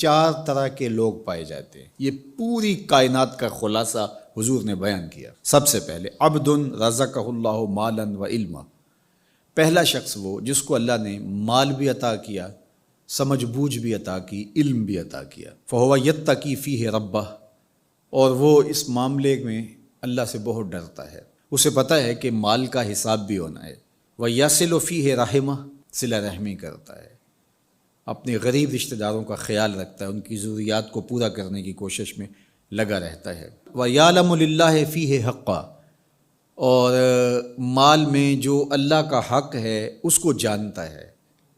4 طرح کے لوگ پائے جاتے ہیں۔ یہ پوری کائنات کا خلاصہ حضور نے بیان کیا۔ سب سے پہلے عبد رزقہ اللہ مالا و علما، پہلا شخص وہ جس کو اللہ نے مال بھی عطا کیا، سمجھ بوجھ بھی عطا کی، علم بھی عطا کیا۔ فہو یتقی فیہ ربہ، اور وہ اس معاملے میں اللہ سے بہت ڈرتا ہے، اسے پتہ ہے کہ مال کا حساب بھی ہونا ہے۔ وَيَصِلُ فِيهِ رَحِمَهْ، صلہ رحمی کرتا ہے، اپنے غریب رشتہ داروں کا خیال رکھتا ہے، ان کی ضروریات کو پورا کرنے کی کوشش میں لگا رہتا ہے۔ وَيَعْلَمُ لِلَّهِ فِيهِ حَقًّا، اور مال میں جو اللہ کا حق ہے اس کو جانتا ہے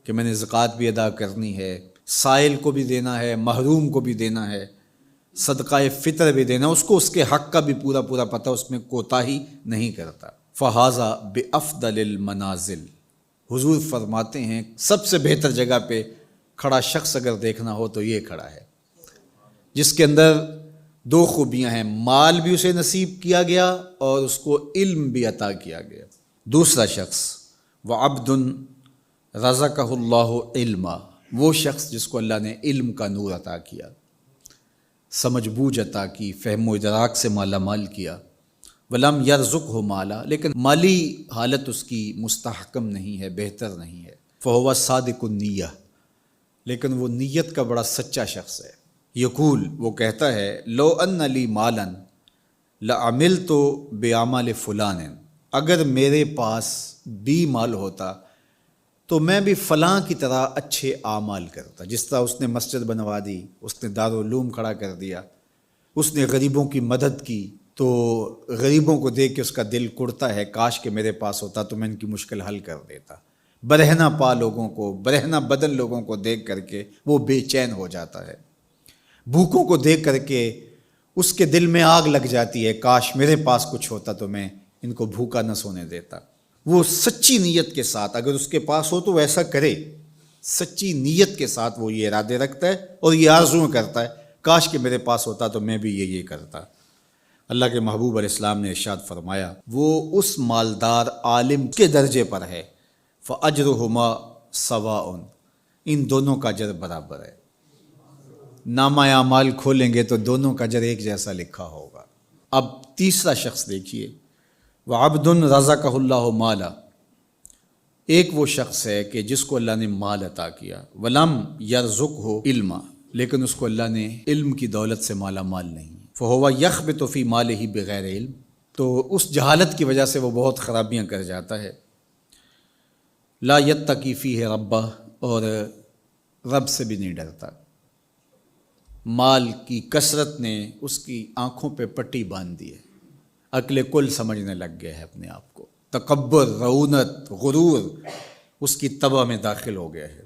کہ میں نے زکوٰۃ بھی ادا کرنی ہے، سائل کو بھی دینا ہے، محروم کو بھی دینا ہے، صدقہ فطر بھی دینا، اس کو اس کے حق کا بھی پورا پتہ، اس میں کوتاہی نہیں کرتا۔ فہذا بافضل المنازل، حضور فرماتے ہیں سب سے بہتر جگہ پہ کھڑا شخص اگر دیکھنا ہو تو یہ کھڑا ہے، جس کے اندر 2 خوبیاں ہیں، مال بھی اسے نصیب کیا گیا اور اس کو علم بھی عطا کیا گیا۔ دوسرا شخص وعبد رزقہ اللہ علما، وہ شخص جس کو اللہ نے علم کا نور عطا کیا، سمجھ بوجھ عطا کی، فہم و ادراک سے مالا مال کیا۔ ولم یرزقہ مالا، لیکن مالی حالت اس کی مستحکم نہیں ہے، بہتر نہیں ہے۔ فہو صادق النیہ، لیکن وہ نیت کا بڑا سچا شخص ہے۔ یقول، وہ کہتا ہے لو ان لی مالا لعملت بعمل فلان، اگر میرے پاس بھی مال ہوتا تو میں بھی فلاں کی طرح اچھے اعمال کرتا۔ جس طرح اس نے مسجد بنوا دی، اس نے دارالعلوم کھڑا کر دیا، اس نے غریبوں کی مدد کی، تو غریبوں کو دیکھ کے اس کا دل کڑتا ہے، کاش کہ میرے پاس ہوتا تو میں ان کی مشکل حل کر دیتا۔ برہنہ پا لوگوں کو، برہنہ بدن لوگوں کو دیکھ کر کے وہ بے چین ہو جاتا ہے، بھوکوں کو دیکھ کر کے اس کے دل میں آگ لگ جاتی ہے، کاش میرے پاس کچھ ہوتا تو میں ان کو بھوکا نہ سونے دیتا۔ وہ سچی نیت کے ساتھ، اگر اس کے پاس ہو تو وہ ایسا کرے، سچی نیت کے ساتھ وہ یہ ارادے رکھتا ہے اور یہ آرزو کرتا ہے، کاش کہ میرے پاس ہوتا تو میں بھی یہ کرتا۔ اللہ کے محبوب علیہ السلام نے ارشاد فرمایا، وہ اس مالدار عالم کے درجے پر ہے، فَأَجْرُهُمَا سَوَاءٌ، ان دونوں کا اجر برابر ہے۔ نامہ اعمال کھولیں گے تو دونوں کا اجر ایک جیسا لکھا ہوگا۔ اب تیسرا شخص دیکھیے، وَعَبْدٌ رَزَقَهُ اللَّهُ مَالًا، ایک وہ شخص ہے کہ جس کو اللہ نے مال عطا کیا، وَلَمْ يَرْزُقْهُ عِلْمًا، لیکن اس کو اللہ نے علم کی دولت سے مالا مال نہیں۔ فَهُوَ يَخْبِطُ فِي مَالِهِ بِغَيْرِ علم، تو اس جہالت کی وجہ سے وہ بہت خرابیاں کر جاتا ہے۔ لا يتقی فیہ ربہ، اور رب سے بھی نہیں ڈرتا۔ مال کی کثرت نے اس کی آنکھوں پہ پٹی باندھ دی ہے، عقل کل سمجھنے لگ گیا ہے اپنے آپ کو، تکبر، رعونت، غرور اس کی طبع میں داخل ہو گیا ہے،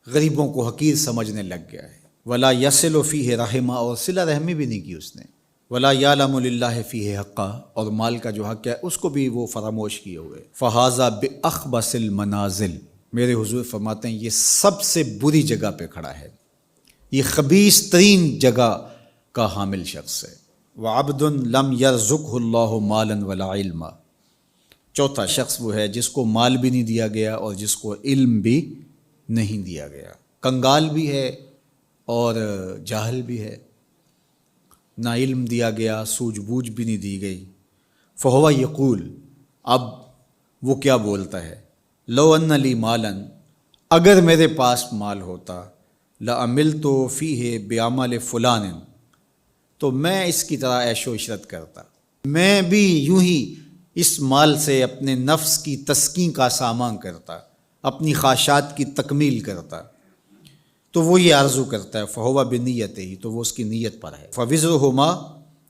غریبوں کو حقیر سمجھنے لگ گیا ہے۔ ولا یصل فیہ رحمہ، اور صلہ رحمی بھی نہیں کی اس نے۔ ولا یعلم للہ فیہ حقا، اور مال کا جو حق ہے اس کو بھی وہ فراموش کیے ہوئے۔ فہذا باخبث المنازل، میرے حضور فرماتے ہیں یہ سب سے بری جگہ پہ کھڑا ہے، یہ خبیث ترین جگہ کا حامل شخص ہے۔ وعبد لم یرزقہ اللہ مالا ولا علما، چوتھا شخص وہ ہے جس کو مال بھی نہیں دیا گیا اور جس کو علم بھی نہیں دیا گیا، کنگال بھی ہے اور جاہل بھی ہے، نہ علم دیا گیا، سوجھ بوجھ بھی نہیں دی گئی۔ فہو یقول، اب وہ کیا بولتا ہے، لو ان لی مالا، اگر میرے پاس مال ہوتا، لعملت فیہ بعمل فلان، تو میں اس کی طرح عیش و عشرت کرتا، میں بھی یوں ہی اس مال سے اپنے نفس کی تسکین کا سامان کرتا، اپنی خواہشات کی تکمیل کرتا۔ تو وہ یہ آرزو کرتا ہے، فہو بنیتہ، تو وہ اس کی نیت پر ہے۔ فوزرہما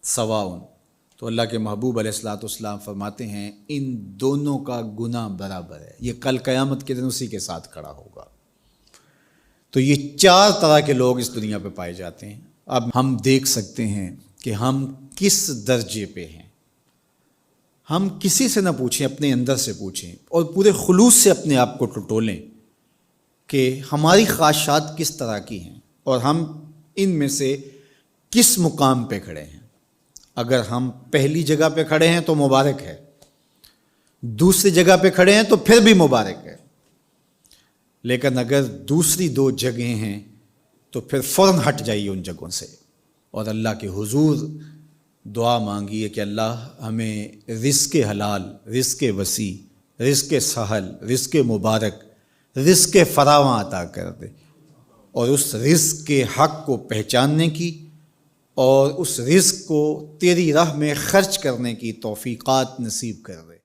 سواء، تو اللہ کے محبوب علیہ الصلوۃ والسلام فرماتے ہیں ان دونوں کا گناہ برابر ہے، یہ کل قیامت کے دن اسی کے ساتھ کھڑا ہوگا۔ تو یہ 4 طرح کے لوگ اس دنیا پہ پائے جاتے ہیں۔ اب ہم دیکھ سکتے ہیں کہ ہم کس درجے پہ ہیں۔ ہم کسی سے نہ پوچھیں، اپنے اندر سے پوچھیں اور پورے خلوص سے اپنے آپ کو ٹٹولیں کہ ہماری خواہشات کس طرح کی ہیں اور ہم ان میں سے کس مقام پہ کھڑے ہیں۔ اگر ہم پہلی جگہ پہ کھڑے ہیں تو مبارک ہے، دوسری جگہ پہ کھڑے ہیں تو پھر بھی مبارک ہے، لیکن اگر دوسری 2 جگہیں ہیں تو پھر فوراً ہٹ جائیے ان جگہوں سے اور اللہ کے حضور دعا مانگیے کہ اللہ ہمیں رزق حلال، رزق وسیع، رزق سہل، رزق مبارک، رزق فراواں عطا کر دے، اور اس رزق کے حق کو پہچاننے کی اور اس رزق کو تیری راہ میں خرچ کرنے کی توفیقات نصیب کر دے۔